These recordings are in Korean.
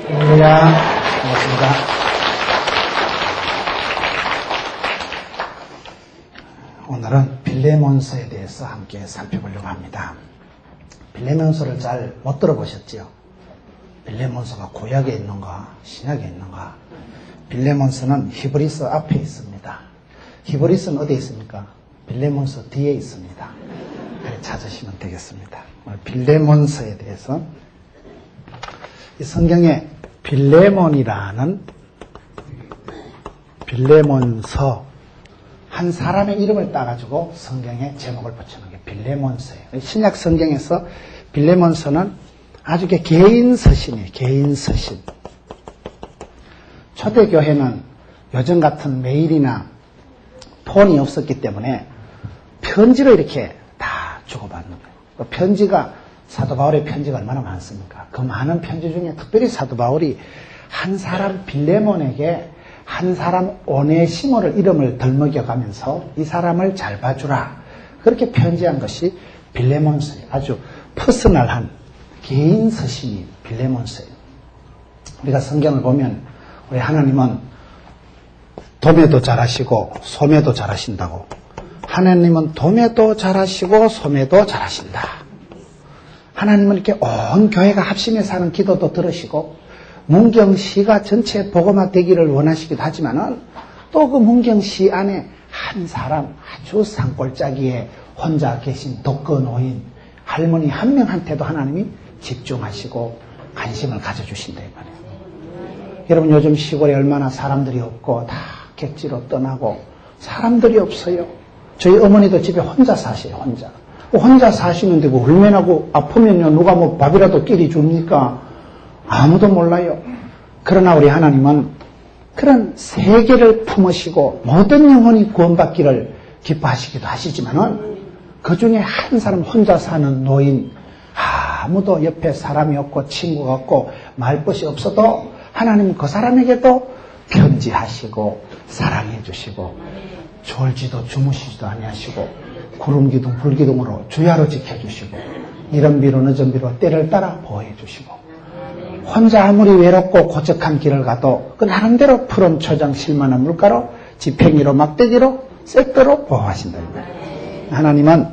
할렐루야. 반갑습니다. 오늘은 빌레몬서에 대해서 함께 살펴보려고 합니다. 빌레몬서를 잘 못 들어보셨지요? 빌레몬서가 구약에 있는가 신약에 있는가? 빌레몬서는 히브리서 앞에 있습니다. 히브리서는 어디에 있습니까? 빌레몬서 뒤에 있습니다. 찾으시면 되겠습니다. 빌레몬서에 대해서 이 성경에 빌레몬이라는 빌레몬서 한 사람의 이름을 따가지고 성경에 제목을 붙이는 게 빌레몬서예요. 신약 성경에서 빌레몬서는 아주 개인 서신이에요. 개인 서신. 초대교회는 요즘 같은 메일이나 폰이 없었기 때문에 편지로 이렇게 다 주고받는 거예요. 편지가 사도 바울의 편지가 얼마나 많습니까? 그 많은 편지 중에 특별히 사도 바울이 한 사람 빌레몬에게 한 사람 오네시모를 이름을 덜먹여가면서 이 사람을 잘 봐주라. 그렇게 편지한 것이 빌레몬서예요. 아주 퍼스널한 개인 서신이 빌레몬서예요. 우리가 성경을 보면 우리 하나님은 도매도 잘하시고 소매도 잘하신다고. 하나님은 도매도 잘하시고 소매도 잘하신다. 하나님은 이렇게 온 교회가 합심해서 하는 기도도 들으시고 문경시가 전체 복음화 되기를 원하시기도 하지만은 또 그 문경시 안에 한 사람 아주 산골짜기에 혼자 계신 독거노인 할머니 한 명한테도 하나님이 집중하시고 관심을 가져주신다 이 말이에요. 여러분 요즘 시골에 얼마나 사람들이 없고 다 객지로 떠나고 사람들이 없어요. 저희 어머니도 집에 혼자 사세요. 혼자 사시는데 뭐 얼마나고 아프면요 누가 뭐 밥이라도 끼리 줍니까? 아무도 몰라요. 그러나 우리 하나님은 그런 세계를 품으시고 모든 영혼이 구원받기를 기뻐하시기도 하시지만은 그 중에 한 사람 혼자 사는 노인 아무도 옆에 사람이 없고 친구가 없고 말벗이 없어도 하나님은 그 사람에게도 편지하시고 사랑해 주시고 졸지도 주무시지도 아니하시고 구름기둥 불기둥으로 주야로 지켜주시고 이런 비로 늦은 비로 때를 따라 보호해 주시고 혼자 아무리 외롭고 고적한 길을 가도 그 나름대로 푸른 초장 실만한 물가로 지팽이로 막대기로 쇳대로 보호하신다. 하나님은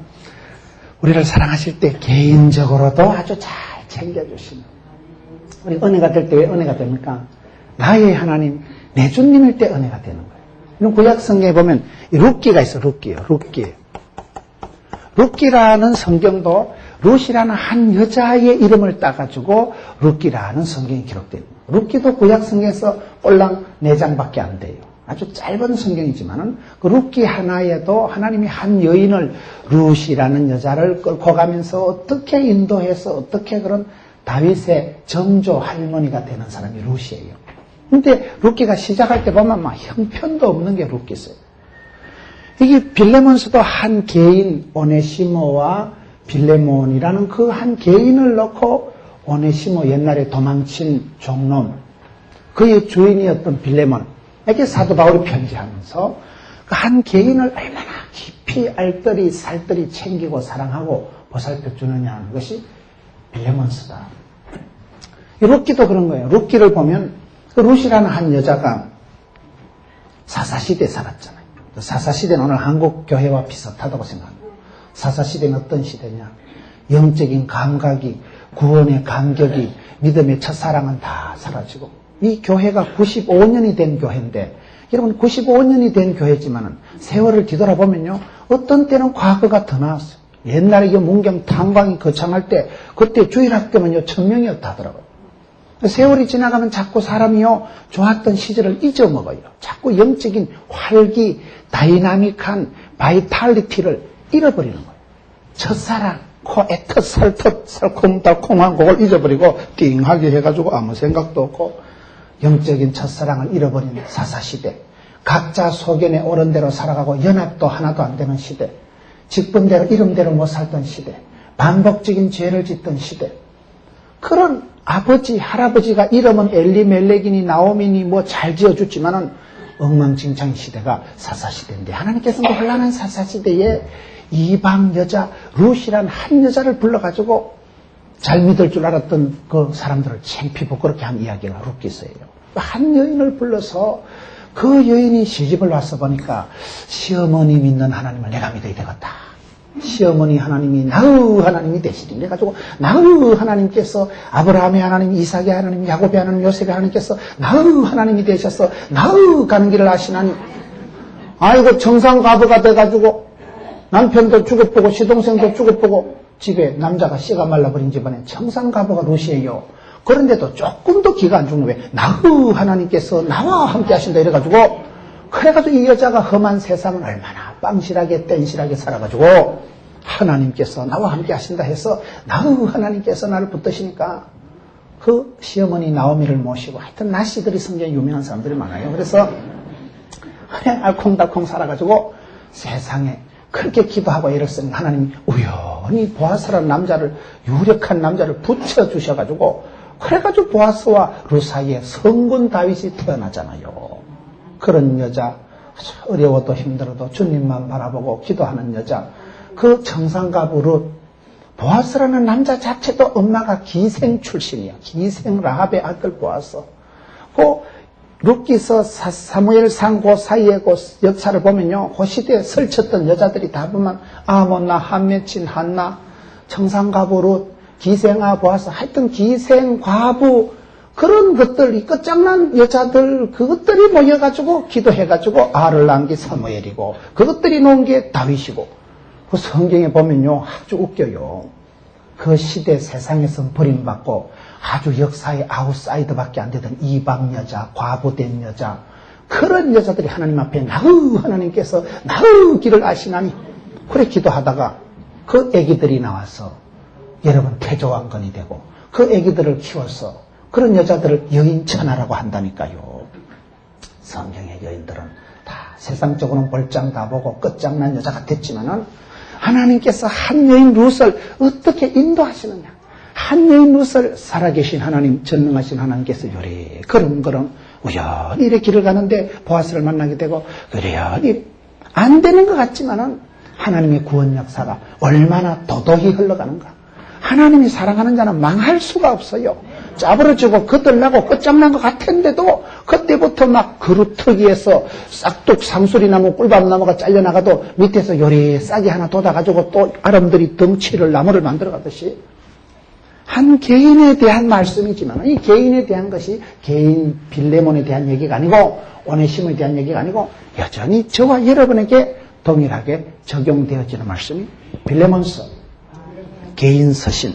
우리를 사랑하실 때 개인적으로도 아주 잘 챙겨주시는 우리 은혜가 될 때 왜 은혜가 됩니까? 나의 하나님 내 주님일 때 은혜가 되는 거예요. 이런 구약 성경에 보면 룻기가 있어. 룻기라는 성경도 룻이라는 한 여자의 이름을 따가지고 룻기라는 성경이 기록되어 있는 거예요. 룻기도 구약 성경에서 꼴랑 4장밖에 안 돼요. 아주 짧은 성경이지만은 그 룻기 하나에도 하나님이 한 여인을 룻이라는 여자를 끌고 가면서 어떻게 인도해서 어떻게 그런 다윗의 정조 할머니가 되는 사람이 룻이에요. 근데 룻기가 시작할 때 보면 막 형편도 없는 게 룻기세요. 이게 빌레몬서도 한 개인 오네시모와 빌레몬이라는 그 한 개인을 넣고 오네시모 옛날에 도망친 종놈 그의 주인이었던 빌레몬에게 사도 바울이 편지하면서 그 한 개인을 얼마나 깊이 알뜰히 살뜰히 챙기고 사랑하고 보살펴 주느냐 하는 것이 빌레몬서다. 이 룻기도 그런 거예요. 룻기를 보면 그 룻이라는 한 여자가 사사시대에 살았잖아요. 사사시대는 오늘 한국 교회와 비슷하다고 생각합니다. 사사시대는 어떤 시대냐? 영적인 감각이, 구원의 감격이, 믿음의 첫사랑은 다 사라지고 이 교회가 95년이 된 교회인데 여러분 95년이 된 교회지만은 세월을 뒤돌아보면요 어떤 때는 과거가 더 나았어요. 옛날에 이 문경 탄광이 거창할 때 그때 주일학교면요 1000명이었다 하더라고요. 세월이 지나가면 자꾸 사람이요 좋았던 시절을 잊어먹어요. 자꾸 영적인 활기, 다이나믹한 바이탈리티를 잃어버리는 거예요. 첫사랑, 애터 살터 살콤달콤한 그걸 잊어버리고 띵하게 해가지고 아무 생각도 없고 영적인 첫사랑을 잃어버린 사사시대. 각자 소견에 옳은 대로 살아가고 연합도 하나도 안 되는 시대. 직분대로 이름대로 못 살던 시대. 반복적인 죄를 짓던 시대. 그런 아버지, 할아버지가 이름은 엘리멜렉이니 나오미니 뭐 잘 지어줬지만은 엉망진창 시대가 사사시대인데 하나님께서는 그 혼란한 사사시대에 이방 여자 룻이란 한 여자를 불러가지고 잘 믿을 줄 알았던 그 사람들을 창피 부끄럽게 한 이야기가 루키스예요. 한 여인을 불러서 그 여인이 시집을 와서 보니까 시어머니 믿는 하나님을 내가 믿어야 되겠다. 시어머니 하나님이 나의 하나님이 되시리. 그래가지고 나의 하나님께서 아브라함의 하나님, 이삭의 하나님, 야곱의 하나님, 요셉의 하나님께서 나의 하나님이 되셔서 나의 가는 길을 아시나니 아이고 정상가부가 돼가지고 남편도 죽어보고 시동생도 죽어보고 집에 남자가 씨가 말라버린 집안에 정상가부가 루시예요. 그런데도 조금도 기가 안 죽는 왜 나의 하나님께서 나와 함께 하신다 이래가지고 그래가지고 이 여자가 험한 세상을 얼마나 빵실하게 뗀실하게 살아가지고 하나님께서 나와 함께 하신다 해서 나의 하나님께서 나를 붙드시니까 그 시어머니 나오미를 모시고 하여튼 나씨들이 성경에 유명한 사람들이 많아요. 그래서 그냥 알콩달콩 살아가지고 세상에 그렇게 기도하고 애를 쓰니 하나님이 우연히 보아스라는 남자를 유력한 남자를 붙여주셔가지고 그래가지고 보아스와 루 사이에 성군 다윗이 태어나잖아요. 그런 여자 어려워도 힘들어도 주님만 바라보고 기도하는 여자 그 정상가부 룻 보아스라는 남자 자체도 엄마가 기생 출신이야. 기생 라합의 아들 보아스. 그 룻기서 사무엘상 그 사이에 그 역사를 보면요. 그 시대에 설쳤던 여자들이 다 보면 아몬나, 한메친, 한나, 정상가부 룻, 기생아 보아스 하여튼 기생, 과부 그런 것들 이 끝장난 여자들 그것들이 모여가지고 기도해가지고 아를 낳은 게 사무엘이고 그것들이 놓은 게 다윗이고 그 성경에 보면요. 아주 웃겨요. 그 시대 세상에서 버림받고 아주 역사의 아웃사이더밖에 안 되던 이방 여자, 과부된 여자 그런 여자들이 하나님 앞에 나의 하나님께서 나의 길을 아시나니 그래 기도하다가 그 애기들이 나와서 여러분 태조왕건이 되고 그 애기들을 키워서 그런 여자들을 여인천하라고 한다니까요. 성경의 여인들은 다 세상적으로는 볼장 다 보고 끝장난 여자 같았지만은 하나님께서 한 여인 룻을 어떻게 인도하시느냐. 한 여인 룻을 살아계신 하나님, 전능하신 하나님께서 요래 그렁그렁 우연히 이렇게 길을 가는데 보아스를 만나게 되고 우연히 안 되는 것 같지만은 하나님의 구원 역사가 얼마나 도도히 흘러가는가. 하나님이 사랑하는 자는 망할 수가 없어요. 짜부러지고 거들나고 끝장난 것 같은데도 그때부터 막 그루터기에서 싹둑 상수리나무 꿀밤나무가 잘려나가도 밑에서 요리 싹이 하나 돋아가지고 또 아름들이 덩치를 나무를 만들어가듯이 한 개인에 대한 말씀이지만 이 개인에 대한 것이 개인 빌레몬에 대한 얘기가 아니고 오네시모에 대한 얘기가 아니고 여전히 저와 여러분에게 동일하게 적용되어지는 말씀이 빌레몬서 개인 서신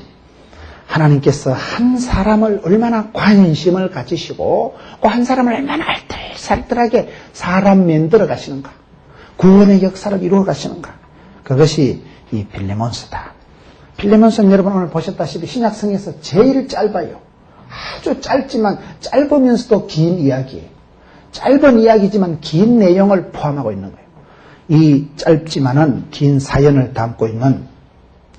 하나님께서 한 사람을 얼마나 관심을 가지시고 한 사람을 얼마나 알뜰살뜰하게 사람 만들어 가시는가 구원의 역사를 이루어 가시는가 그것이 이 빌레몬서다. 빌레몬서는 여러분 오늘 보셨다시피 신약성에서 제일 짧아요. 아주 짧지만 짧으면서도 긴 이야기예요. 짧은 이야기지만 긴 내용을 포함하고 있는 거예요. 이 짧지만은 긴 사연을 담고 있는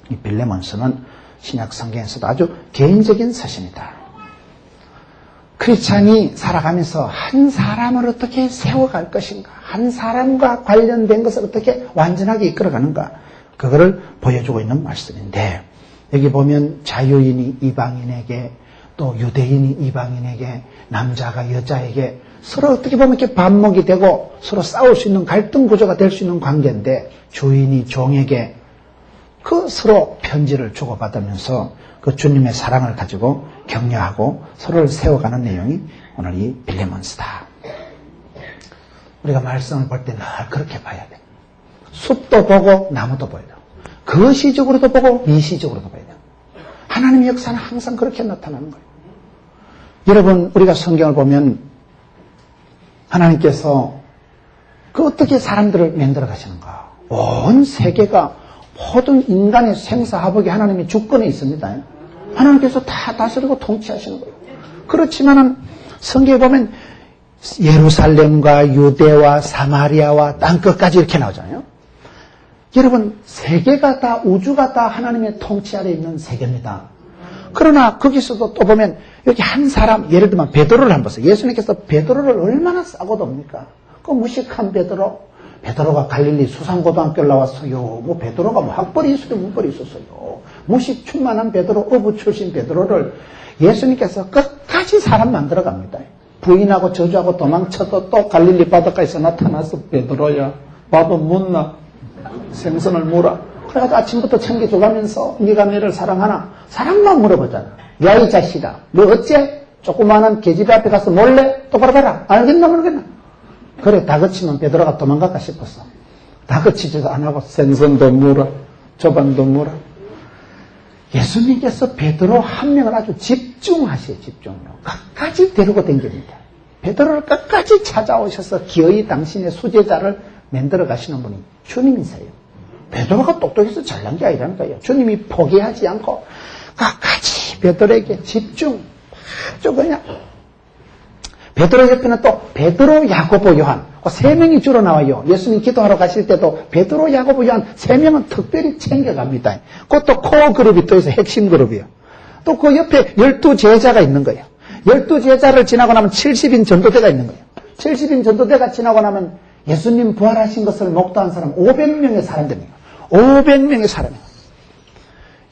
이 빌레몬서는 신약 성경에서도 아주 개인적인 서신이다. 크리스찬이 살아가면서 한 사람을 어떻게 세워갈 것인가, 한 사람과 관련된 것을 어떻게 완전하게 이끌어가는가, 그거를 보여주고 있는 말씀인데 여기 보면 자유인이 이방인에게 또 유대인이 이방인에게 남자가 여자에게 서로 어떻게 보면 이렇게 반목이 되고 서로 싸울 수 있는 갈등 구조가 될 수 있는 관계인데 주인이 종에게 그 서로 편지를 주고받으면서 그 주님의 사랑을 가지고 격려하고 서로를 세워가는 내용이 오늘 이 빌레몬서다. 우리가 말씀을 볼 때 늘 그렇게 봐야 돼. 숲도 보고 나무도 보여야 돼. 거시적으로도 보고 미시적으로도 봐야 돼. 하나님의 역사는 항상 그렇게 나타나는 거예요. 여러분 우리가 성경을 보면 하나님께서 그 어떻게 사람들을 만들어 가시는가. 온 세계가 모든 인간의 생사화복이 하나님의 주권에 있습니다. 하나님께서 다 다스리고 통치하시는 거예요. 그렇지만은 성경에 보면 예루살렘과 유대와 사마리아와 땅끝까지 이렇게 나오잖아요. 여러분 세계가 다 우주가 다 하나님의 통치 아래 있는 세계입니다. 그러나 거기서도 또 보면 여기 한 사람 예를 들면 베드로를 한번 보세요. 예수님께서 베드로를 얼마나 싸고 돕니까? 그 무식한 베드로가 갈릴리 수산고등학교를 나왔어요. 뭐 베드로가 뭐 학벌이 있어요, 문벌이 있었어요. 무식 충만한 베드로, 어부 출신 베드로를 예수님께서 끝까지 사람 만들어갑니다. 부인하고 저주하고 도망쳐도 또 갈릴리 바닷가에서 나타나서 베드로야 밥은 묻나 생선을 물어. 그래가지고 아침부터 챙겨줘가면서 네가 너를 사랑하나? 사랑만 물어보잖아. 야 이 자식아 너 어째 조그마한 계집애 앞에 가서 몰래 똑바로 봐라. 알겠나 모르겠나? 그래 다그치면 베드로가 도망갈까 싶었어. 다그치지도 안 하고 생선도 물어 조반도 물어. 예수님께서 베드로 한 명을 아주 집중하세요. 집중으로 끝까지 데리고 다닙니다. 베드로를 끝까지 찾아오셔서 기어이 당신의 수제자를 만들어 가시는 분이 주님이세요. 베드로가 똑똑해서 잘난 게 아니라는 거예요. 주님이 포기하지 않고 끝까지 베드로에게 집중 아주 그냥. 베드로 옆에는 또 베드로, 야고보, 요한 세 명이 주로 나와요. 예수님 기도하러 가실 때도 베드로, 야고보, 요한 세 명은 특별히 챙겨갑니다. 그것도 코어 그룹이 또 있어요. 핵심 그룹이요. 또 그 옆에 12제자가 있는 거예요. 12제자를 지나고 나면 70인 전도대가 있는 거예요. 70인 전도대가 지나고 나면 예수님 부활하신 것을 목도한 사람 500명의 사람들이에요. 500명의 사람이에요.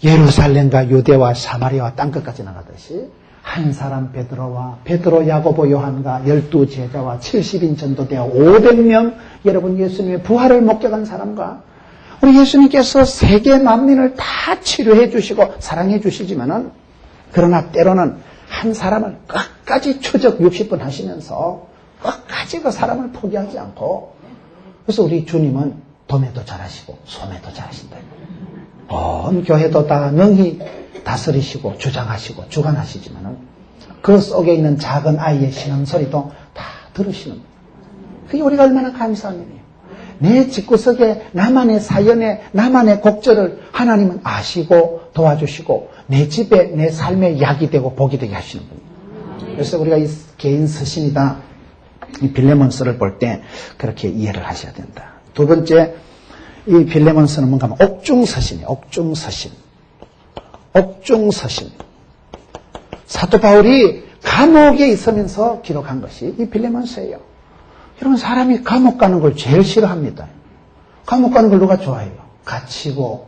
예루살렘과 유대와 사마리아와 땅끝까지 나가듯이 한 사람 베드로, 야고보, 요한과 12제자와 70인 전도대와 500명 여러분 예수님의 부활을 목격한 사람과 우리 예수님께서 세계 만민을 다 치료해 주시고 사랑해 주시지만은 그러나 때로는 한 사람을 끝까지 추적 60분 하시면서 끝까지 그 사람을 포기하지 않고 그래서 우리 주님은 도매도 잘하시고 소매도 잘하신다. 온 교회도 다 능히 다스리시고 주장하시고 주관하시지만은 그 속에 있는 작은 아이의 신음소리도 다 들으시는 거예요. 그게 우리가 얼마나 감사한 일이에요. 내 집구석에 나만의 사연에 나만의 곡절을 하나님은 아시고 도와주시고 내 집에 내 삶에 약이 되고 복이 되게 하시는 분이에요. 그래서 우리가 이 개인 서신이다 이 빌레몬서를 볼 때 그렇게 이해를 하셔야 된다. 두 번째 이 빌레몬서는 뭔가 하면 옥중서신이에요. 옥중서신. 옥중서신. 사도 바울이 감옥에 있으면서 기록한 것이 이 빌레몬서예요. 여러분 사람이 감옥 가는 걸 제일 싫어합니다. 감옥 가는 걸 누가 좋아해요? 갇히고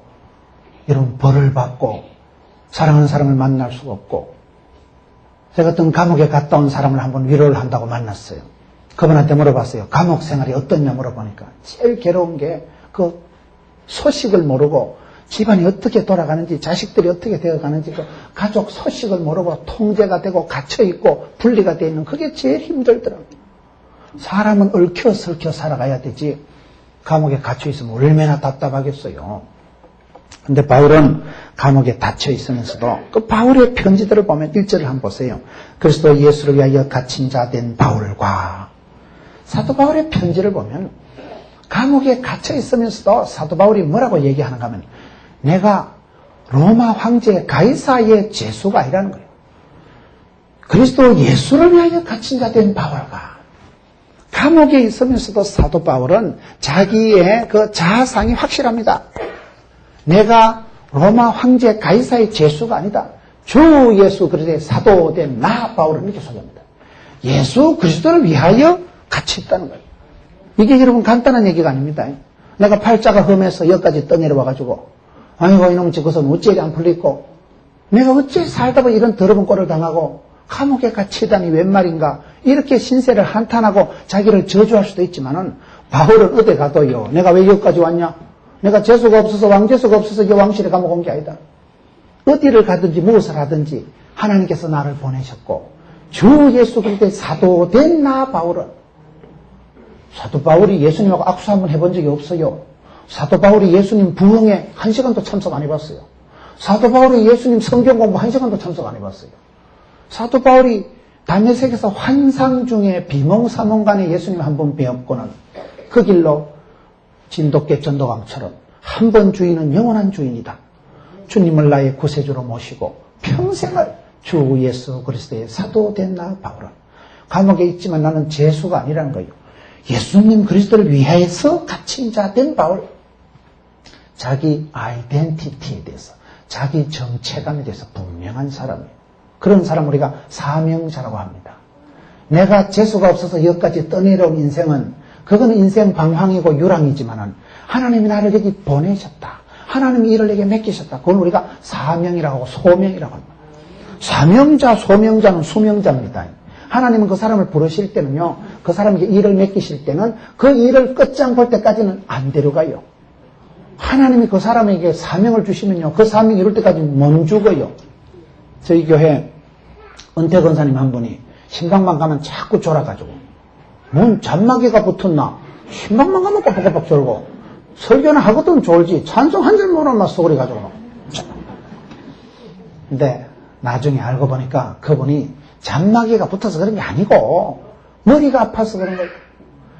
이런 벌을 받고 사랑하는 사람을 만날 수가 없고 제가 어떤 감옥에 갔다 온 사람을 한번 위로를 한다고 만났어요. 그분한테 물어봤어요. 감옥 생활이 어떻냐 물어보니까 제일 괴로운 게 그 소식을 모르고 집안이 어떻게 돌아가는지 자식들이 어떻게 되어가는지 그 가족 소식을 모르고 통제가 되고 갇혀있고 분리가 되어 있는 그게 제일 힘들더라고요. 사람은 얽혀설켜 살아가야 되지 감옥에 갇혀있으면 얼마나 답답하겠어요. 근데 바울은 감옥에 닫혀있으면서도 그 바울의 편지들을 보면 1절을 한번 보세요. 그리스도 예수를 위하여 갇힌 자 된 바울과 사도 바울의 편지를 보면 감옥에 갇혀있으면서도 사도 바울이 뭐라고 얘기하는가 하면 내가 로마 황제 가이사의 죄수가 아니라는 거예요. 그리스도 예수를 위하여 갇힌 자 된 바울과 감옥에 있으면서도 사도 바울은 자기의 그 자아상이 확실합니다. 내가 로마 황제 가이사의 죄수가 아니다. 주 예수 그리스도의 사도된 나 바울은 이렇게 소개합니다. 예수 그리스도를 위하여 같이 있다는 거예요. 이게 여러분 간단한 얘기가 아닙니다. 내가 팔자가 험해서 여기까지 떠내려와가지고 아이고 이놈 저것은 어째 이리 안 풀리고 내가 어째 살다 보니 이런 더러운 꼴을 당하고 감옥에 갇히다니 웬 말인가 이렇게 신세를 한탄하고 자기를 저주할 수도 있지만은 바울은 어디 가도요 내가 왜 여기까지 왔냐 내가 재수가 없어서 왕재수가 없어서 이 왕실에 감옥 온 게 아니다. 어디를 가든지 무엇을 하든지 하나님께서 나를 보내셨고 주 예수 그리스도의 사도된 나 바울은 사도 바울이 예수님하고 악수 한번 해본 적이 없어요. 사도 바울이 예수님 부흥에 1시간도 참석 안 해봤어요. 사도 바울이 예수님 성경 공부 1시간도 참석 안 해봤어요. 사도 바울이 담에색에서 환상 중에 비몽사몽간에 예수님 한 번 배웠고는 그 길로 진돗개 전도강처럼 한 번 주인은 영원한 주인이다. 주님을 나의 구세주로 모시고 평생을 주 예수 그리스도의 사도된 나 바울은 감옥에 있지만 나는 죄수가 아니라는 거예요. 예수님 그리스도를 위하여서 갇힌 자 된 바울. 자기 아이덴티티에 대해서 자기 정체감에 대해서 분명한 사람이에요. 그런 사람 우리가 사명자라고 합니다. 내가 재수가 없어서 여기까지 떠내려온 인생은 그거는 인생 방황이고 유랑이지만은 하나님이 나를 여기 보내셨다. 하나님이 일을 내게 맡기셨다. 그건 우리가 사명이라고 하고 소명이라고 합니다. 사명자, 소명자는 수명자입니다. 하나님은 그 사람을 부르실 때는요, 그 사람에게 일을 맡기실 때는 그 일을 끝장 볼 때까지는 안 데려가요. 하나님이 그 사람에게 사명을 주시면요, 그 사명이 이룰 때까지 못 죽어요. 저희 교회 은퇴 권사님 한 분이 신방만 가면 자꾸 졸아가지고, 뭔 잔마귀가 붙었나? 신방만 가면 꼬박꼬박 졸고, 설교는 하거든 졸지, 찬송 한 절 모르면 소리 가지고. 근데 나중에 알고 보니까 그분이 잔마귀가 붙어서 그런 게 아니고 머리가 아파서 그런 거예요.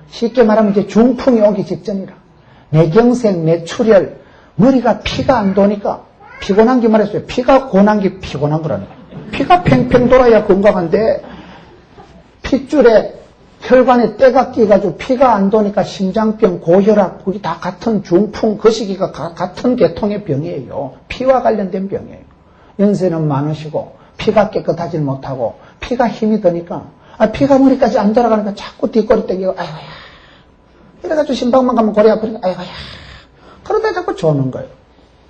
쉽게 말하면 이제 중풍이 오기 직전이라. 뇌경색, 뇌출혈, 머리가 피가 안 도니까 피곤한 게 말했어요. 피가 고난 게 피곤한 거라는 거예요. 피가 팽팽 돌아야 건강한데 핏줄에 혈관에 때가 끼가지고 피가 안 도니까 심장병, 고혈압, 그게 다 같은 중풍, 그 시기가 같은 계통의 병이에요. 피와 관련된 병이에요. 연세는 많으시고 피가 깨끗하지 못하고 피가 힘이 드니까 피가 머리까지 안 돌아가니까 자꾸 뒷골이 땡기고 아이고야 이래가지고 심방만 가면 골이 아프니까 아이고야 그러다 자꾸 조는 거예요.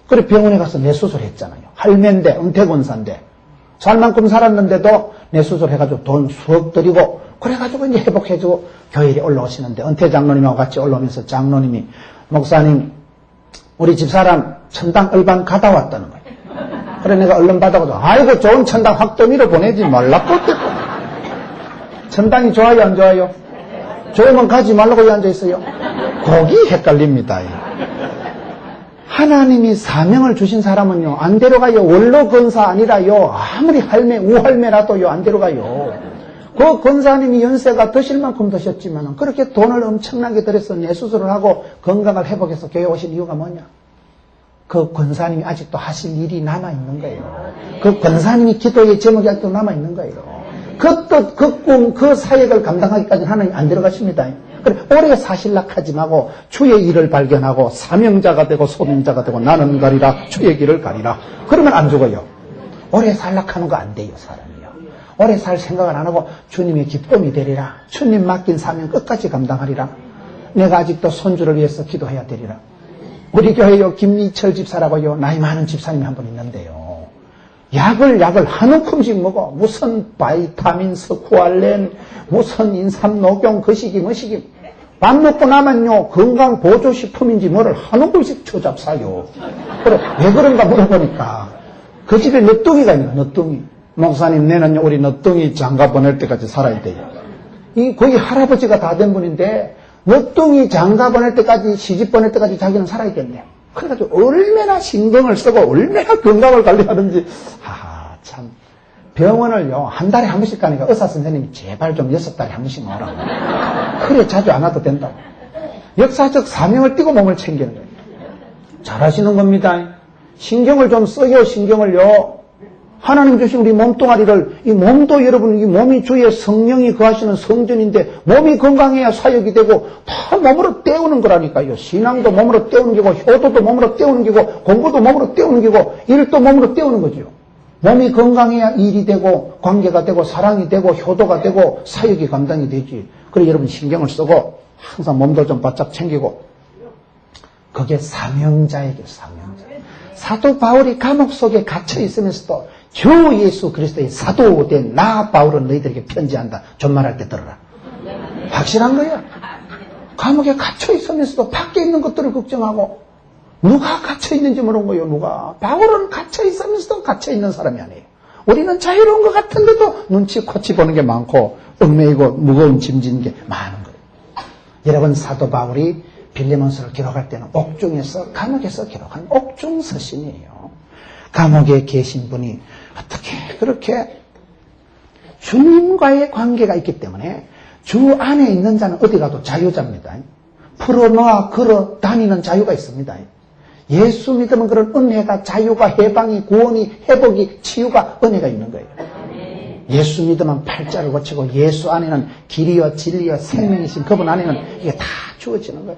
그래 병원에 가서 뇌수술 했잖아요. 할매인데 은퇴권사인데 살 만큼 살았는데도 뇌수술 해가지고 돈 수억 들이고 그래가지고 이제 회복해주고 교회에 올라오시는데 은퇴 장로님하고 같이 올라오면서 장로님이 목사님 우리 집사람 천당 얼반 가다 왔다는 거예요. 그래 내가 얼른 받아가지고 아이고 좋은 천당 확더미로 보내지 말라고. 천당이 좋아요 안 좋아요? 좋으면 가지 말라고 앉아있어요. 거기 헷갈립니다. 하나님이 사명을 주신 사람은요 안 데려가요. 원로 권사 아니라요 아무리 할매 우할매라도요 안 데려가요. 그 권사님이 연세가 드실 만큼 드셨지만 그렇게 돈을 엄청나게 들여서 뇌수술을 하고 건강을 회복해서 교회 오신 이유가 뭐냐? 그 권사님이 아직도 하실 일이 남아있는 거예요. 그 권사님이 기도의 제목이 아직도 남아있는 거예요. 그 뜻, 그 꿈, 그 사역을 감당하기까지는 하나님 안 들어가십니다. 그래, 오래 사실락 하지 말고 주의 일을 발견하고 사명자가 되고 소명자가 되고 나는 가리라 주의 길을 가리라. 그러면 안 죽어요. 오래 살락하는 거 안 돼요, 사람이요. 오래 살 생각을 안 하고 주님의 기쁨이 되리라. 주님 맡긴 사명 끝까지 감당하리라. 내가 아직도 손주를 위해서 기도해야 되리라. 우리 교회요 김미철 집사라고요 나이 많은 집사님이 한 분 있는데요. 약을 한 움큼씩 먹어. 무슨 바이타민, 스쿠알렌, 무슨 인삼, 녹용, 거시기, 머시기. 밥 먹고 나면요 건강 보조식품인지 뭐를 한 움큼씩 초잡사요. 그래 왜 그런가 물어보니까 그 집에 너뚱이가 있는 거야. 너뚱이. 목사님 내는요 우리 너뚱이 장가 보낼 때까지 살아야 돼요. 거기 할아버지가 다 된 분인데 너뚱이 장가 보낼 때까지 시집 보낼 때까지 자기는 살아야겠네. 그래가지고 얼마나 신경을 쓰고 얼마나 건강을 관리하는지. 참 병원을요 한 달에 한 번씩 가니까 의사 선생님이 제발 좀 6달에 한 번씩 오라고. 그래 자주 안 와도 된다고. 역사적 사명을 띠고 몸을 챙기는 거예요. 잘하시는 겁니다. 신경을 좀 써요. 신경을요. 하나님 주신 우리 몸뚱아리를, 이 몸도 여러분, 이 몸이 주의 성령이 거하시는 성전인데, 몸이 건강해야 사역이 되고, 다 몸으로 때우는 거라니까요. 신앙도 몸으로 때우는 거고, 효도도 몸으로 때우는 거고, 공부도 몸으로 때우는 거고, 일도 몸으로 때우는 거죠. 몸이 건강해야 일이 되고, 관계가 되고, 사랑이 되고, 효도가 되고, 사역이 감당이 되지. 그래, 여러분 신경을 쓰고, 항상 몸도 좀 바짝 챙기고, 그게 사명자에게 사명자. 사도 바울이 감옥 속에 갇혀 있으면서도, 주 예수 그리스도의 사도된 나 바울은 너희들에게 편지한다. 존말할 때 들어라. 확실한 거야. 감옥에 갇혀 있으면서도 밖에 있는 것들을 걱정하고 누가 갇혀 있는지 모르는 거예요. 누가. 바울은 갇혀 있으면서도 갇혀 있는 사람이 아니에요. 우리는 자유로운 것 같은데도 눈치 코치 보는 게 많고 얽매이고 무거운 짐 지는 게 많은 거예요. 여러분 사도 바울이 빌레몬서를 기록할 때는 옥중에서 감옥에서 기록한 옥중서신이에요. 감옥에 계신 분이 어떻게 그렇게 주님과의 관계가 있기 때문에 주 안에 있는 자는 어디 가도 자유자입니다. 풀어놓아 걸어 다니는 자유가 있습니다. 예수 믿으면 그런 은혜가 자유가 해방이 구원이 회복이 치유가 은혜가 있는 거예요. 예수 믿으면 팔자를 고치고 예수 안에는 길이요 진리요 생명이신 그분 안에는 이게 다 주어지는 거예요.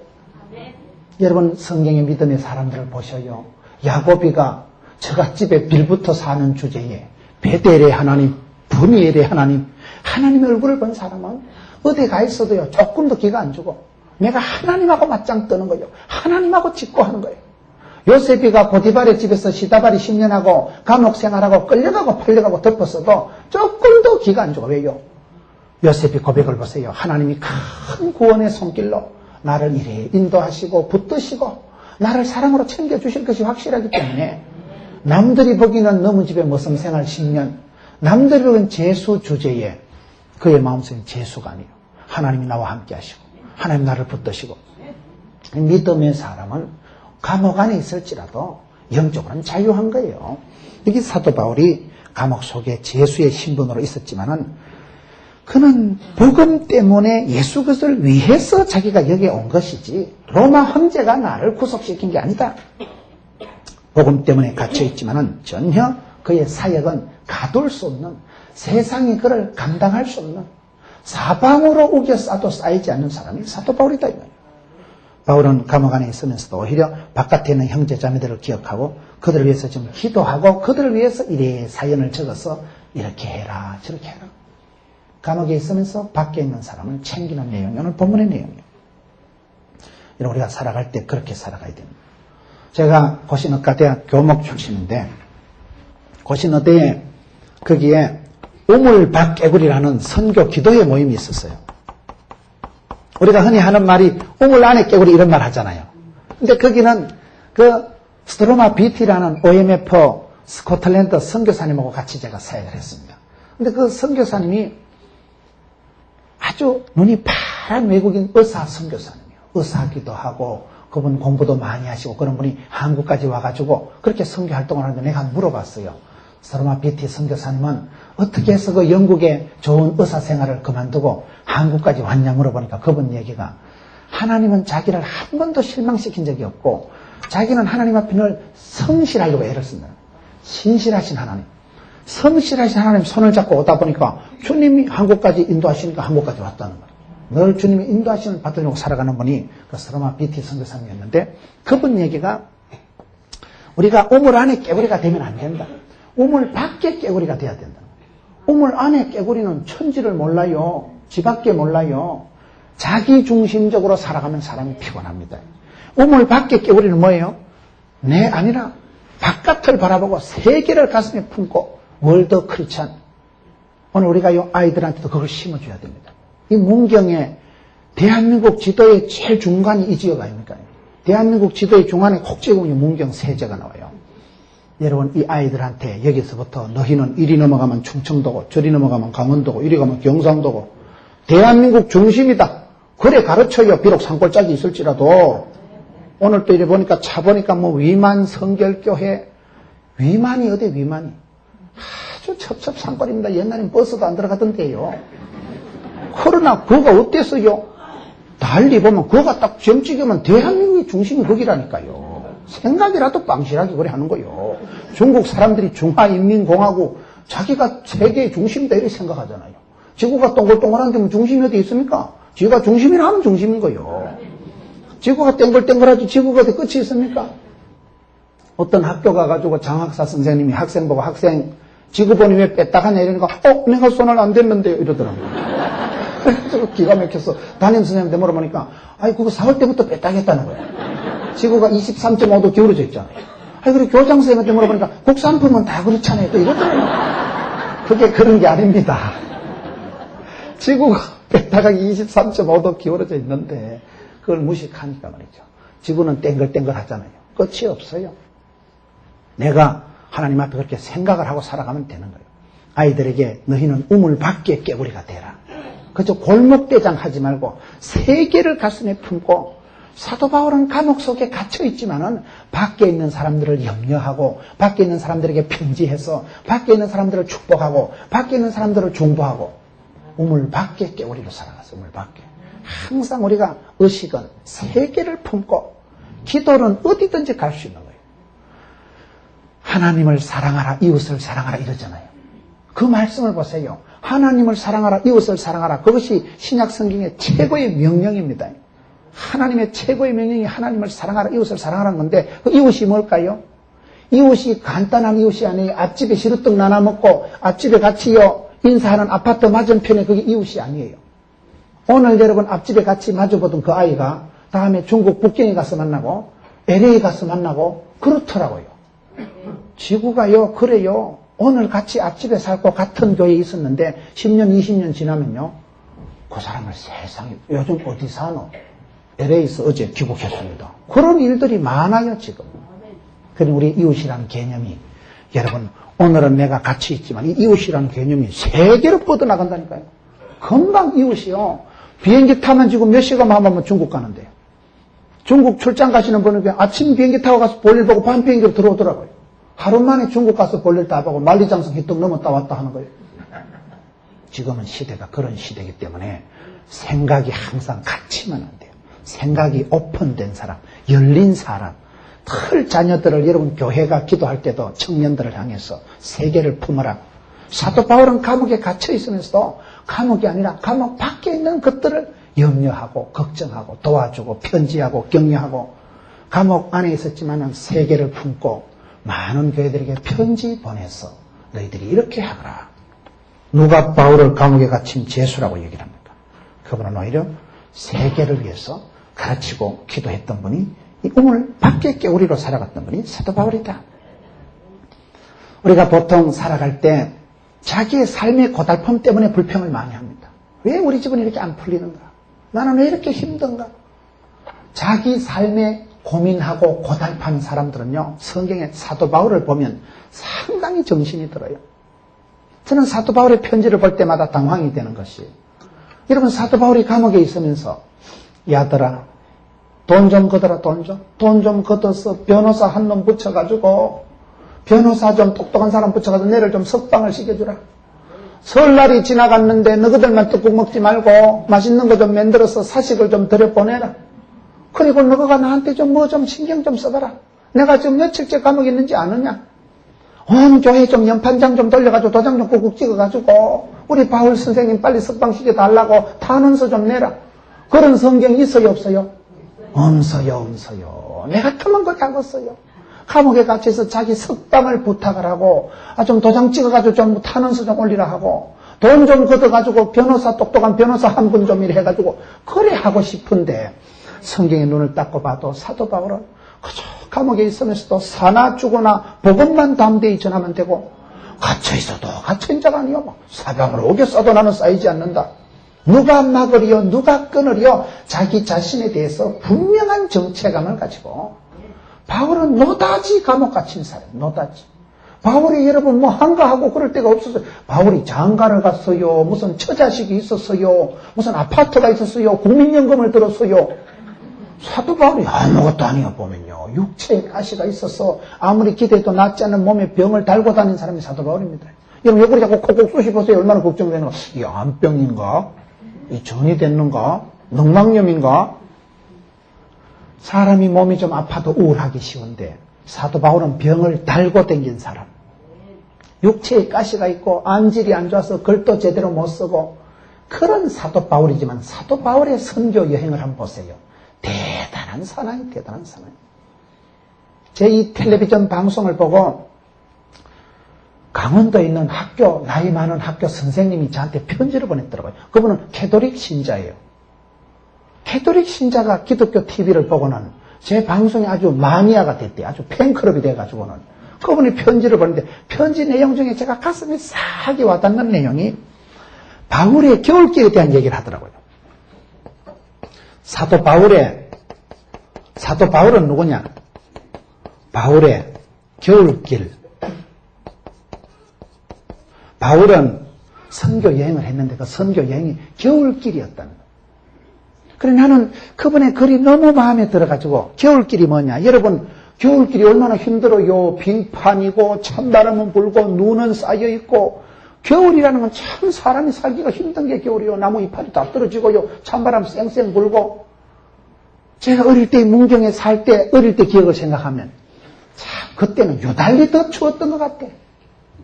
여러분 성경의 믿음의 사람들을 보셔요. 야고비가 처갓집에 빌부터 사는 주제에 베델의 하나님, 브니엘의 하나님, 하나님의 얼굴을 본 사람은 어디 가 있어도요 조금도 기가 안 주고 내가 하나님하고 맞짱 뜨는 거예요. 하나님하고 직구하는 거예요. 요셉이가 보디발의 집에서 시다발이 10년하고 감옥 생활하고 끌려가고 팔려가고 덮었어도 조금도 기가 안 좋아. 왜요? 요셉이 고백을 보세요. 하나님이 큰 구원의 손길로 나를 이래 인도하시고 붙드시고 나를 사랑으로 챙겨주실 것이 확실하기 때문에 남들이 보기는 너무 집에 머슴생활 10년, 남들이 보기는 재수 주제에 그의 마음속엔 재수가 아니에요. 하나님이 나와 함께 하시고 하나님 나를 붙드시고 믿음의 사람은 감옥 안에 있을지라도 영적으로는 자유한 거예요. 여기 사도 바울이 감옥 속에 재수의 신분으로 있었지만은 그는 복음 때문에 예수 그리스도를 위해서 자기가 여기에 온 것이지 로마 황제가 나를 구속시킨 게 아니다. 복음 때문에 갇혀있지만은 전혀 그의 사역은 가둘 수 없는, 세상이 그를 감당할 수 없는, 사방으로 우겨 싸도 쌓이지 않는 사람이 사도 바울이다. 바울은 감옥 안에 있으면서도 오히려 바깥에 있는 형제 자매들을 기억하고 그들을 위해서 좀 기도하고 그들을 위해서 이래 사연을 적어서 이렇게 해라 저렇게 해라. 감옥에 있으면서 밖에 있는 사람을 챙기는 내용이 오늘 본문의 내용이에요. 이런 우리가 살아갈 때 그렇게 살아가야 됩니다. 제가 고신의과대학 교목 출신인데 고신의대에 거기에 우물밭개구리라는 선교 기도회 모임이 있었어요. 우리가 흔히 하는 말이 우물 안에 깨구리 이런 말 하잖아요. 근데 거기는 그 스트로마 비티라는 OMF 스코틀랜드 선교사님하고 같이 제가 사역을 했습니다. 근데 그 선교사님이 아주 눈이 파란 외국인 의사 선교사님이에요. 의사기도 하고 그분 공부도 많이 하시고 그런 분이 한국까지 와가지고 그렇게 선교 활동을 하는데 내가 물어봤어요. 스트로마 비티 선교사님은 어떻게 해서 그 영국의 좋은 의사 생활을 그만두고 한국까지 왔냐 물어보니까 그분 얘기가 하나님은 자기를 한 번도 실망시킨 적이 없고 자기는 하나님 앞에 늘 성실하려고 애를 쓴다. 신실하신 하나님. 성실하신 하나님 손을 잡고 오다 보니까 주님이 한국까지 인도하시니까 한국까지 왔다는 거예요. 늘 주님이 인도하시는 받으려고 살아가는 분이 그 스트로마 비티 선교사님이었는데 그분 얘기가 우리가 우물 안에 깨구리가 되면 안 된다. 우물 밖에 깨구리가 돼야 된다. 우물 안에 깨구리는 천지를 몰라요. 지 밖에 몰라요. 자기 중심적으로 살아가면 사람이 피곤합니다. 우물 밖에 깨구리는 뭐예요? 내 아니라 바깥을 바라보고 세계를 가슴에 품고 월드 크리스찬. 오늘 우리가 이 아이들한테도 그걸 심어줘야 됩니다. 이 문경에 대한민국 지도의 제일 중간이 이 지역 아닙니까? 대한민국 지도의 중간에 콕 찍으면 문경 세제가 나와요. 여러분 이 아이들한테 여기서부터 너희는 이리 넘어가면 충청도고 저리 넘어가면 강원도고 이리 가면 경상도고 대한민국 중심이다. 그래 가르쳐요. 비록 산골짜기 있을지라도. 오늘 또 이래 보니까 차 보니까 뭐 위만 성결교회. 위만이 어디 위만이. 아주 첩첩산골입니다. 옛날엔 버스도 안 들어가던데요. 그러나 그거가 어땠어요? 달리 보면 그거가 딱 정찍으면 대한민국의 중심이 거기라니까요. 생각이라도 빵실하게 그래 하는 거요. 중국 사람들이 중화인민공화국 자기가 세계의 중심이다 이렇게 생각하잖아요. 지구가 동글동글한데 뭐 중심이 어디 있습니까? 지구가 중심이라 하면 중심인 거요. 지구가 땡글땡글하지 지구가 어디 끝이 있습니까? 어떤 학교 가가지고 장학사 선생님이 학생 보고 학생 지구본이 왜 뺐다가 내리니까 내가 손을 안 댔는데요 이러더라고요. 그래서 기가 막혀서 담임 선생님한테 물어보니까 아니 그거 4월 때부터 뺐다고 했다는 거예요. 지구가 23.5도 기울어져 있잖아요. 아니 그리고 교장 선생님한테 물어보니까 국산품은 다 그렇잖아요. 또 이러더라고요. 그게 그런 게 아닙니다. 지구가 뺐다가 23.5도 기울어져 있는데 그걸 무식하니까 말이죠. 지구는 땡글땡글 하잖아요. 끝이 없어요. 내가 하나님 앞에 그렇게 생각을 하고 살아가면 되는 거예요. 아이들에게 너희는 우물 밖에 깨구리가 되라. 그저 골목대장 하지 말고 세계를 가슴에 품고 사도 바울은 감옥 속에 갇혀 있지만은 밖에 있는 사람들을 염려하고 밖에 있는 사람들에게 편지해서 밖에 있는 사람들을 축복하고 밖에 있는 사람들을 중보하고 우물 밖에 깨구리로 살아갔어요. 우물 밖에. 항상 우리가 의식은 세계를 품고 기도는 어디든지 갈 수 있는 거예요. 하나님을 사랑하라 이웃을 사랑하라 이러잖아요. 그 말씀을 보세요. 하나님을 사랑하라 이웃을 사랑하라. 그것이 신약 성경의 최고의 명령입니다. 하나님의 최고의 명령이 하나님을 사랑하라 이웃을 사랑하라는 건데 그 이웃이 뭘까요? 이웃이 간단한 이웃이 아니에요. 앞집에 시루떡 나눠 먹고 앞집에 같이요 인사하는 아파트 맞은편에 그게 이웃이 아니에요. 오늘 여러분 앞집에 같이 마주보던 그 아이가 다음에 중국 북경에 가서 만나고 LA 가서 만나고 그렇더라고요. 지구가요, 그래요. 오늘 같이 앞집에 살고 같은 교회에 있었는데 10년, 20년 지나면요. 그 사람을 세상에 요즘 어디 사노? LA에서 어제 귀국했습니다. 그런 일들이 많아요, 지금. 그럼 우리 이웃이라는 개념이 여러분 오늘은 내가 같이 있지만 이 이웃이라는 개념이 세계로 뻗어나간다니까요. 금방 이웃이요. 비행기 타면 지금 몇 시간만 하면 중국 가는데요. 중국 출장 가시는 분은 그냥 아침 비행기 타고 가서 볼일 보고 밤 비행기로 들어오더라고요. 하루 만에 중국 가서 볼일 다 보고 만리장성 휘떡 넘었다 왔다 하는 거예요. 지금은 시대가 그런 시대이기 때문에 생각이 항상 갇히면 안 돼요. 생각이 오픈된 사람, 열린 사람, 털 자녀들을 여러분 교회가 기도할 때도 청년들을 향해서 세계를 품어라. 사도 바울은 감옥에 갇혀 있으면서도 감옥이 아니라 감옥 밖에 있는 것들을 염려하고 걱정하고 도와주고 편지하고 격려하고 감옥 안에 있었지만은 세계를 품고 많은 교회들에게 편지 보내서 너희들이 이렇게 하거라. 누가 바울을 감옥에 갇힌 죄수라고 얘기를 합니까? 그분은 오히려 세계를 위해서 가르치고 기도했던 분이 이 우물 밖에 깨우리로 살아갔던 분이 사도 바울이다. 우리가 보통 살아갈 때 자기의 삶의 고달픔 때문에 불평을 많이 합니다. 왜 우리 집은 이렇게 안 풀리는가? 나는 왜 이렇게 힘든가? 자기 삶에 고민하고 고달파는 사람들은요, 성경의 사도 바울을 보면 상당히 정신이 들어요. 저는 사도 바울의 편지를 볼 때마다 당황이 되는 것이, 여러분 사도 바울이 감옥에 있으면서 야들아 돈 좀 걷어라. 돈 좀 걷어서 변호사 한 놈 붙여가지고 변호사 좀 똑똑한 사람 붙여가지고 내를 좀 석방을 시켜주라. 설날이 지나갔는데 너희들만 떡국 먹지 말고 맛있는 거 좀 만들어서 사식을 좀 들여보내라. 그리고 너가 나한테 좀 뭐 좀 신경 좀 써봐라. 내가 지금 며칠째 감옥에 있는지 아느냐? 온 교회 좀 연판장 좀 돌려가지고 도장 좀 꾹꾹 찍어가지고 우리 바울 선생님 빨리 석방시켜달라고 탄원서 좀 내라. 그런 성경이 있어요 없어요? 없어요. 내가 그만 그렇게 하겠어요. 감옥에 갇혀서 자기 석방을 부탁을 하고 좀 도장 찍어가지고 좀 탄원서 좀 올리라 하고 돈 좀 걷어가지고 변호사 똑똑한 변호사 한 분 좀 이래 해가지고 그래 하고 싶은데 성경의 눈을 닦고 봐도 사도 바울은 그저 감옥에 있으면서도 사나 죽거나 복음만 담대히 전하면 되고 갇혀있어도 갇혀인 자가 아니요 사방을 오겨 쏴도 나는 쌓이지 않는다. 누가 막으리요 누가 끊으리요 자기 자신에 대해서 분명한 정체감을 가지고 바울은 노다지 감옥 갇힌 사람, 노다지. 바울이 여러분 뭐 한가하고 그럴 데가 없었어요. 바울이 장가를 갔어요. 무슨 처자식이 있었어요. 무슨 아파트가 있었어요. 국민연금을 들었어요. 사도 바울이 아무것도 아니요 보면요. 육체에 가시가 있어서 아무리 기대도 낫지 않는 몸에 병을 달고 다니는 사람이 사도 바울입니다. 여러분 옆구리 자꾸 콕콕 쑤시보세요. 얼마나 걱정되는가. 이 암병인가? 이 전이 됐는가? 늑막염인가? 사람이 몸이 좀 아파도 우울하기 쉬운데 사도 바울은 병을 달고 댕긴 사람. 육체에 가시가 있고 안질이 안 좋아서 글도 제대로 못 쓰고 그런 사도 바울이지만 사도 바울의 선교 여행을 한번 보세요. 대단한 사나이, 대단한 사나이. 제 이 텔레비전 방송을 보고 강원도에 있는 학교, 나이 많은 학교 선생님이 저한테 편지를 보냈더라고요. 그분은 캐톨릭 신자예요. 캐톨릭 신자가 기독교 TV를 보고는 제 방송이 아주 마니아가 됐대요. 아주 팬클럽이 돼가지고는. 그분이 편지를 보냈는데 편지 내용 중에 제가 가슴에 싹이 와닿는 내용이 바울의 겨울길에 대한 얘기를 하더라고요. 사도 바울은 누구냐? 바울의 겨울길. 바울은 선교 여행을 했는데 그 선교 여행이 겨울길이었다는 거예요. 그래 나는 그분의 글이 너무 마음에 들어가지고 겨울길이 뭐냐? 여러분 겨울길이 얼마나 힘들어요. 빙판이고 찬바람은 불고 눈은 쌓여있고 겨울이라는 건 참 사람이 살기가 힘든 게 겨울이요. 나무 이파리 다 떨어지고요. 찬바람 쌩쌩 불고 제가 어릴 때 문경에 살 때 어릴 때 기억을 생각하면 참 그때는 유달리 더 추웠던 것 같아.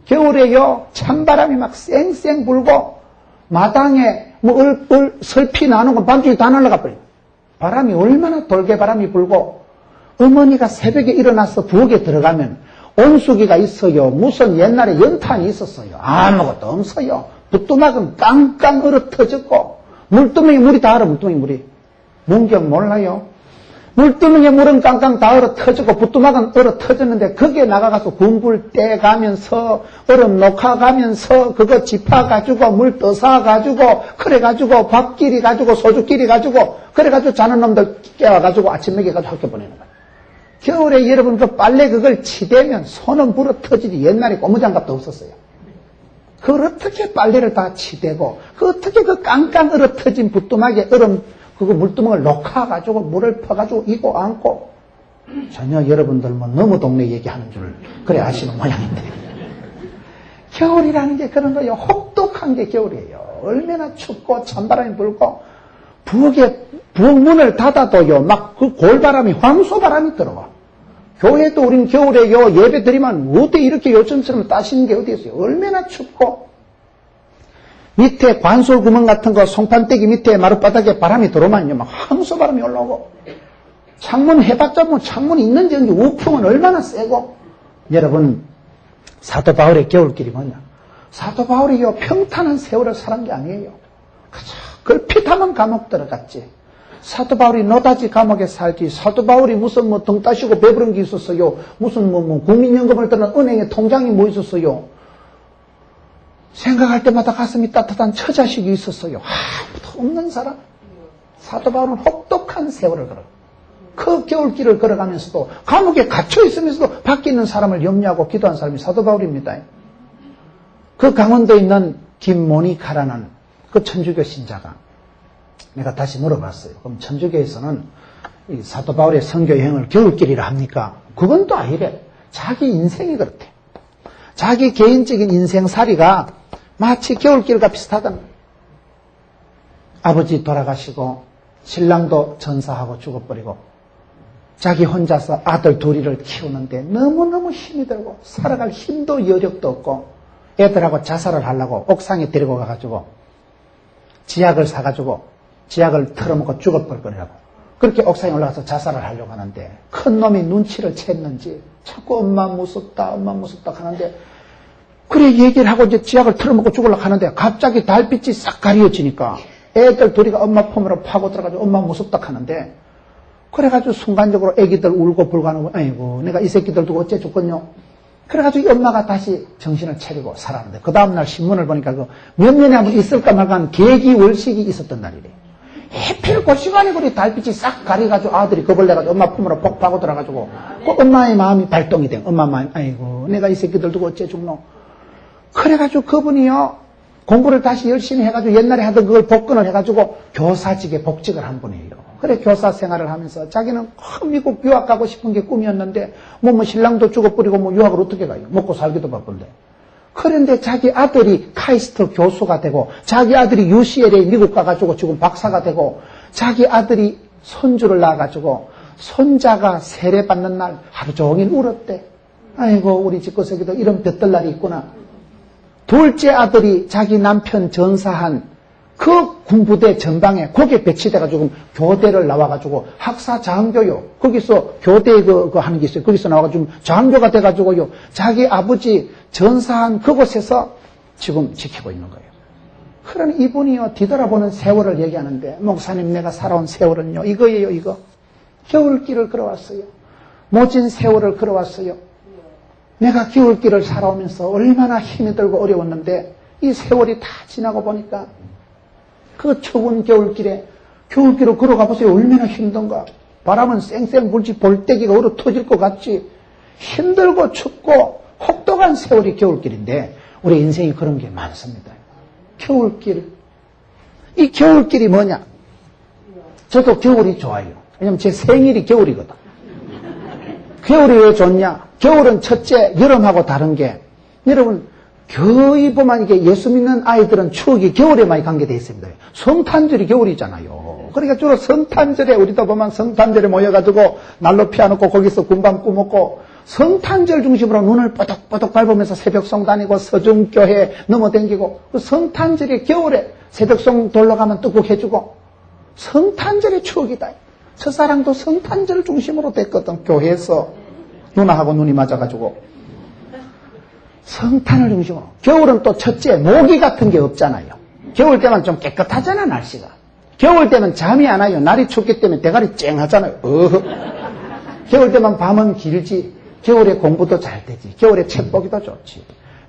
겨울에요 찬바람이 막 쌩쌩 불고 마당에 뭐 설피 나는 건 밤중에 다 날아가 버려요. 바람이 얼마나 돌게 바람이 불고 어머니가 새벽에 일어나서 부엌에 들어가면 온수기가 있어요. 무슨 옛날에 연탄이 있었어요. 아무것도 없어요. 부뚜막은 깡깡 얼어 터졌고 물두멍이 물이 다 알아. 물두멍이 물이. 문경 몰라요? 물두멍에 물은 깡깡 다 얼어 터지고 부뚜막은 얼어 터졌는데 거기에 나가가서 군불 떼가면서 얼음 녹아가면서 그거 짚어가지고 물 떠사가지고 그래가지고 밥끼리 가지고 소주끼리 가지고 그래가지고 자는 놈들 깨워가지고 아침 먹여가지고 학교 보내는 거야. 겨울에 여러분 그 빨래 그걸 치대면 손은 불어 터지지. 옛날에 고무장갑도 없었어요. 그걸 어떻게 빨래를 다 치대고 그 어떻게 그 깡깡 얼어 터진 부뚜막에 얼음 그거 물두멍을 녹아가지고 물을 퍼가지고 이고 안고 전혀 여러분들 뭐 너무 동네 얘기하는 줄 그래 아시는 모양인데 겨울이라는 게 그런 거예요. 혹독한 게 겨울이에요. 얼마나 춥고 찬바람이 불고 부엌 문을 닫아도요 막 그 골바람이 황소바람이 들어와. 교회도 우린 겨울에 예배 드리면 어떻게 이렇게 요즘처럼 따시는 게 어디 있어요. 얼마나 춥고 밑에 관솔 구멍 같은 거 송판대기 밑에 마룻바닥에 바람이 들어오면요 막 황소바람이 올라오고 창문 해봤자 뭐 창문이 있는지 없는지 우풍은 얼마나 세고. 여러분 사도 바울의 겨울길이 뭐냐. 사도 바울이요 평탄한 세월을 살은 게 아니에요. 그저 걸핏하면 감옥 들어갔지. 사도 바울이 노다지 감옥에 살지. 사도 바울이 무슨 뭐 등 따시고 배부른 게 있었어요. 무슨 뭐 국민연금을 드는 은행에 통장이 뭐 있었어요. 생각할 때마다 가슴이 따뜻한 처자식이 있었어요. 아무도 없는 사람. 사도 바울은 혹독한 세월을 걸어. 그 겨울길을 걸어가면서도 감옥에 갇혀 있으면서도 밖에 있는 사람을 염려하고 기도한 사람이 사도 바울입니다. 그 강원도에 있는 김모니카라는 그 천주교 신자가 내가 다시 물어봤어요. 그럼 천주교에서는 이 사도 바울의 선교 여행을 겨울길이라 합니까? 그건 또 아니래. 자기 인생이 그렇대. 자기 개인적인 인생살이가 마치 겨울길과 비슷하다는 거예요. 아버지 돌아가시고 신랑도 전사하고 죽어버리고 자기 혼자서 아들 둘이를 키우는데 너무너무 힘이 들고 살아갈 힘도 여력도 없고 애들하고 자살을 하려고 옥상에 데리고 가가지고 지약을 사가지고 지약을 털어먹고 죽어버릴 거라고 그렇게 옥상에 올라가서 자살을 하려고 하는데 큰 놈이 눈치를 챘는지 자꾸 엄마 무섭다 하는데 그래 얘기를 하고 이제 지약을 털어먹고 죽으려고 하는데 갑자기 달빛이 싹 가려지니까 애들 둘이가 엄마 품으로 파고 들어가지고 엄마 무섭다 하는데 그래가지고 순간적으로 애기들 울고 불가는 거 아이고 내가 이 새끼들 두고 어째 죽겠뇨. 그래가지고 이 엄마가 다시 정신을 차리고 살았는데 그 다음날 신문을 보니까 그 몇 년에 한번 있을까 말까 한 계기월식이 있었던 날이래. 해필 그 시간에 그리 달빛이 싹 가려가지고 아들이 겁을 내가지고 엄마 품으로 폭 파고 들어가지고 그 엄마의 마음이 발동이 돼. 엄마 마음이 아이고 내가 이 새끼들 두고 어째 죽노. 그래가지고 그분이요 공부를 다시 열심히 해가지고 옛날에 하던 그걸 복근을 해가지고 교사직에 복직을 한 분이에요. 그래 교사 생활을 하면서 자기는 미국 유학 가고 싶은 게 꿈이었는데 뭐 신랑도 죽어버리고 뭐 유학을 어떻게 가요. 먹고 살기도 바쁜데. 그런데 자기 아들이 카이스트 교수가 되고 자기 아들이 UCLA에 미국 가가지고 지금 박사가 되고 자기 아들이 손주를 낳아가지고 손자가 세례받는 날 하루 종일 울었대. 아이고 우리 집구석에도 이런 볕들날이 있구나. 둘째 아들이 자기 남편 전사한 그 군부대 전방에 거기에 배치돼가지고 교대를 나와가지고 학사 장교요. 거기서 교대 그 하는 게 있어요. 거기서 나와가지고 장교가 돼가지고요. 자기 아버지 전사한 그곳에서 지금 지키고 있는 거예요. 그러니 이분이요 뒤돌아보는 세월을 얘기하는데 목사님 내가 살아온 세월은요 이거예요 이거. 겨울길을 걸어왔어요. 모진 세월을 걸어왔어요. 내가 겨울길을 살아오면서 얼마나 힘이 들고 어려웠는데 이 세월이 다 지나고 보니까 그 추운 겨울길을 걸어가 보세요. 얼마나 힘든가. 바람은 쌩쌩 불지 볼때기가 얼어 터질 것 같지. 힘들고 춥고 혹독한 세월이 겨울길인데 우리 인생이 그런 게 많습니다. 겨울길. 이 겨울길이 뭐냐. 저도 겨울이 좋아요. 왜냐면 제 생일이 겨울이거든. 겨울이 왜 좋냐. 겨울은 첫째 여름하고 다른 게 여러분 거의 보면 이게 예수 믿는 아이들은 추억이 겨울에 많이 관계되어 있습니다. 성탄절이 겨울이잖아요. 그러니까 주로 성탄절에 우리도 보면 성탄절에 모여가지고 난로 피워놓고 거기서 군밤 꾸먹고 성탄절 중심으로 눈을 뽀득뽀득 밟으면서 새벽송 다니고 서중교회 넘어댕기고 그 성탄절이 겨울에 새벽송 돌러가면 떡국 해주고 성탄절의 추억이다. 첫사랑도 성탄절 중심으로 됐거든. 교회에서 누나하고 눈이 맞아가지고 성탄을 중심으로. 겨울은 또 첫째 모기 같은 게 없잖아요. 겨울 때만 좀 깨끗하잖아 날씨가. 겨울 되면 잠이 안 와요. 날이 춥기 때문에 대가리 쨍하잖아요. 겨울 되면 밤은 길지. 겨울에 공부도 잘 되지. 겨울에 책 보기도 좋지.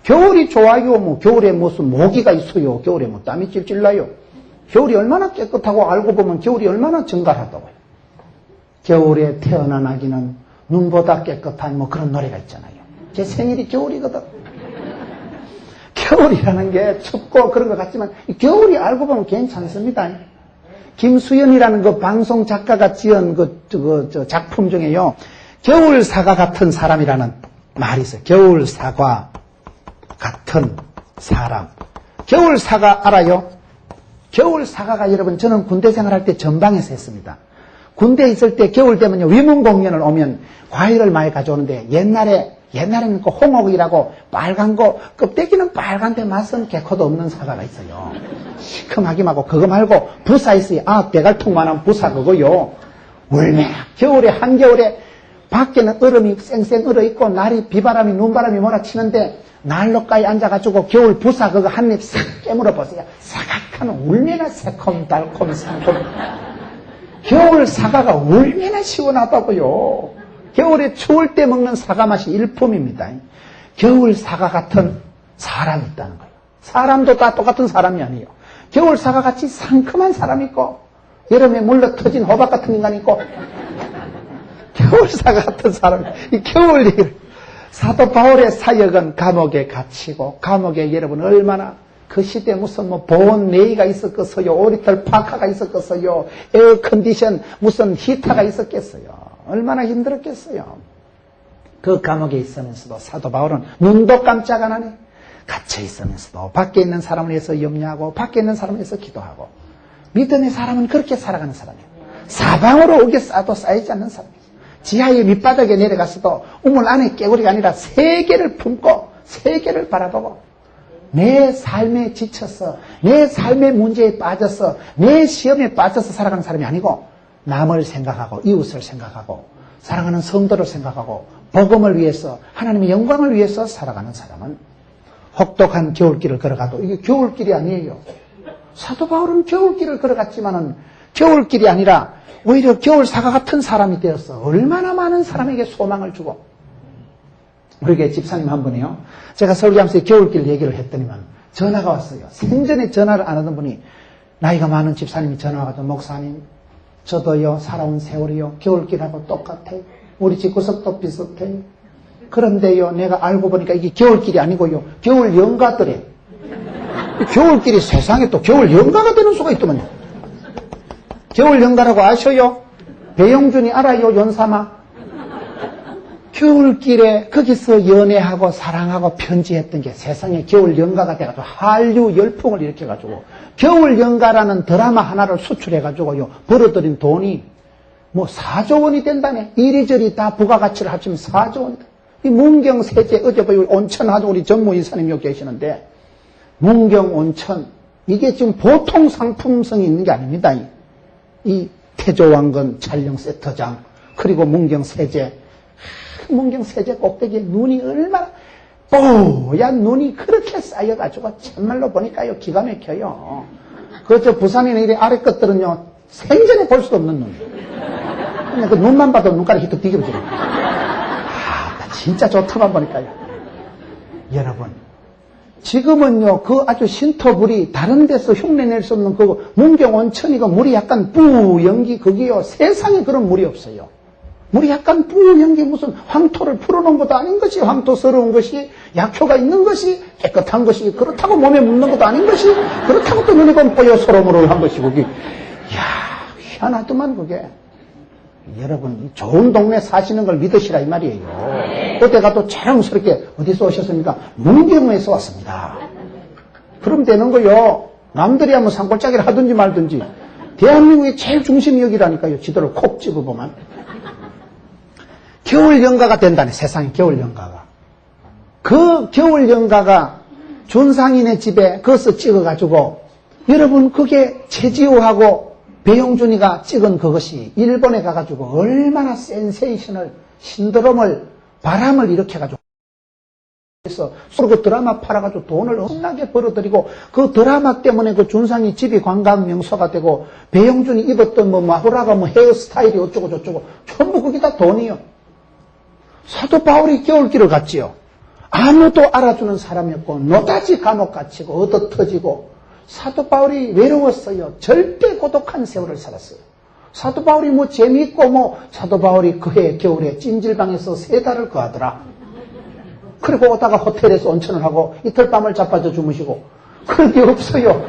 겨울이 좋아요. 뭐 겨울에 무슨 모기가 있어요. 겨울에 뭐 땀이 찔찔 나요. 겨울이 얼마나 깨끗하고 알고 보면 겨울이 얼마나 정갈하다고요. 겨울에 태어난 아기는 눈보다 깨끗한 뭐 그런 노래가 있잖아요. 제 생일이 겨울이거든. 겨울이라는 게 춥고 그런 것 같지만 겨울이 알고 보면 괜찮습니다. 김수연이라는 그 방송 작가가 지은 저 작품 중에요. 겨울사과 같은 사람이라는 말이 있어요. 겨울사과 같은 사람. 겨울사과 알아요? 겨울사과가 여러분 저는 군대 생활할 때 전방에서 했습니다. 군대에 있을 때 겨울 되면요. 위문공연을 오면 과일을 많이 가져오는데 옛날에는 그 홍옥이라고 빨간 거 껍데기는 빨간데 맛은 개코도 없는 사과가 있어요. 시큼하기만 하고 그거 말고 부사 있어요. 대갈통만한 부사 그거요. 울매 겨울에 한겨울에 밖에는 얼음이 쌩쌩 얼어있고 날이 비바람이 눈바람이 몰아치는데 난로가에 앉아가지고 겨울 부사 그거 한 입 싹 깨물어 보세요. 사각하는 울매나 새콤달콤 상콤. 겨울 사과가 얼마나 시원하다고요. 겨울에 추울 때 먹는 사과 맛이 일품입니다. 겨울 사과 같은 사람이 있다는 거예요. 사람도 다 똑같은 사람이 아니에요. 겨울 사과 같이 상큼한 사람이 있고 여름에 물러 터진 호박 같은 인간이 있고 겨울 사과 같은 사람이 이 겨울 얘기를 사도 바울의 사역은 감옥에 갇히고 감옥에 여러분 얼마나 그 시대에 무슨 뭐 보온 레이가 있었겠어요. 오리털 파카가 있었겠어요. 에어컨디션 무슨 히터가 있었겠어요. 얼마나 힘들었겠어요. 그 감옥에 있으면서도 사도 바울은 눈도 깜짝 안 하네. 갇혀 있으면서도 밖에 있는 사람을 위해서 염려하고 밖에 있는 사람을 위해서 기도하고 믿음의 사람은 그렇게 살아가는 사람이에요. 사방으로 옥에 쌓아도 쌓이지 않는 사람이에요. 지하의 밑바닥에 내려가서도 우물 안에 깨구리가 아니라 세계를 품고 세계를 바라보고 내 삶에 지쳐서 내 삶의 문제에 빠져서 내 시험에 빠져서 살아가는 사람이 아니고 남을 생각하고 이웃을 생각하고 사랑하는 성도를 생각하고 복음을 위해서 하나님의 영광을 위해서 살아가는 사람은 혹독한 겨울길을 걸어가도 이게 겨울길이 아니에요. 사도 바울은 겨울길을 걸어갔지만은 겨울길이 아니라 오히려 겨울사과 같은 사람이 되어서 얼마나 많은 사람에게 소망을 주고 우리 집사님 한 분이요. 제가 설교하면서 겨울길 얘기를 했더니만 전화가 왔어요. 생전에 전화를 안 하던 분이 나이가 많은 집사님이 전화가 와서 목사님 저도요 살아온 세월이요 겨울길하고 똑같아요. 우리 집 구석도 비슷해요. 그런데요 내가 알고 보니까 이게 겨울길이 아니고요 겨울 연가더래. 겨울길이 세상에 또 겨울 연가가 되는 수가 있더만요. 겨울 연가라고 아셔요? 배용준이 알아요 연사마? 겨울길에 거기서 연애하고 사랑하고 편지했던 게 세상에 겨울 연가가 돼가지고 한류 열풍을 일으켜가지고 겨울 연가라는 드라마 하나를 수출해가지고요 벌어들인 돈이 뭐 4조 원이 된다네. 이리저리 다 부가가치를 합치면 4조 원이다. 이 문경세제 어제 보여 온천 하도 우리 전무 이사님 여기 계시는데 문경 온천 이게 지금 보통 상품성이 있는 게 아닙니다. 이 태조왕건 촬영 세트장 그리고 문경세제 문경세제 꼭대기에 눈이 얼마나 뽀얀 눈이 그렇게 쌓여가지고 참말로 보니까요 기가 막혀요. 그저 부산에 이래 아래 것들은요 생전에 볼 수도 없는 눈. 그냥 그 눈만 봐도 눈가리 히터 뒤집어지고. 진짜 좋다만 보니까요. 여러분 지금은요 그 아주 신토불이 다른 데서 흉내낼 수 없는 그 문경 온천이고 물이 약간 뿌연기 그게요 세상에 그런 물이 없어요. 물이 약간 뿌연 게 무슨 황토를 풀어놓은 것도 아닌 것이 황토스러운 것이 약효가 있는 것이 깨끗한 것이 그렇다고 몸에 묻는 것도 아닌 것이 그렇다고 또 눈이 검고요 소로무를 한 것이고 이야 희한하더만 그게. 여러분 좋은 동네 사시는 걸 믿으시라 이 말이에요. 그때 가도 자랑스럽게 어디서 오셨습니까? 문경에서 왔습니다. 그럼 되는 거요. 남들이 한번 산골짜기를 하든지 말든지 대한민국의 제일 중심이 여기라니까요. 지도를 콕 집어보면 겨울 연가가 된다네. 세상에 겨울 연가가. 그 겨울 연가가 준상인의 집에 그것을 찍어가지고 여러분 그게 최지우하고 배용준이가 찍은 그것이 일본에 가가지고 얼마나 센세이션을 신드롬을 바람을 일으켜가지고 그래서 그 드라마 팔아가지고 돈을 엄청나게 벌어들이고 그 드라마 때문에 그 준상이 집이 관광 명소가 되고 배영준이 입었던 뭐 마호라가 뭐 헤어스타일이 어쩌고 저쩌고 전부 그게 다 돈이요. 사도 바울이 겨울길을 갔지요. 아무도 알아주는 사람이 없고 노다지 감옥 갇히고 얻어터지고 사도 바울이 외로웠어요. 절대 고독한 세월을 살았어요. 사도 바울이 뭐 재미있고 뭐 사도 바울이 그해 겨울에 찜질방에서 3달을 거하더라. 그리고 오다가 호텔에서 온천을 하고 이틀 밤을 자빠져 주무시고 그런 게 없어요.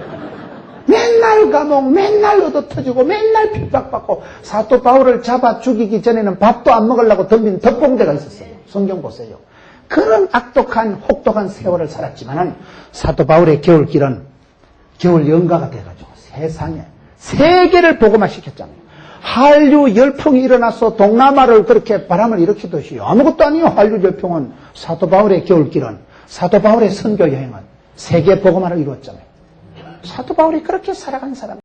맨날 감옥, 맨날 얻어터지고 맨날 핍박받고 사도 바울을 잡아 죽이기 전에는 밥도 안 먹으려고 덤빈 덕봉대가 있었어요. 성경 보세요. 그런 악독한 혹독한 세월을 살았지만은 사도 바울의 겨울길은 겨울 연가가 돼가지고 세상에 세계를 복음화 시켰잖아요. 한류 열풍이 일어나서 동남아를 그렇게 바람을 일으키듯이 아무것도 아니에요. 한류 열풍은 사도 바울의 겨울길은 사도 바울의 선교 여행은 세계 복음화를 이루었잖아요. 사도 바울이 그렇게 살아간 사람이에요.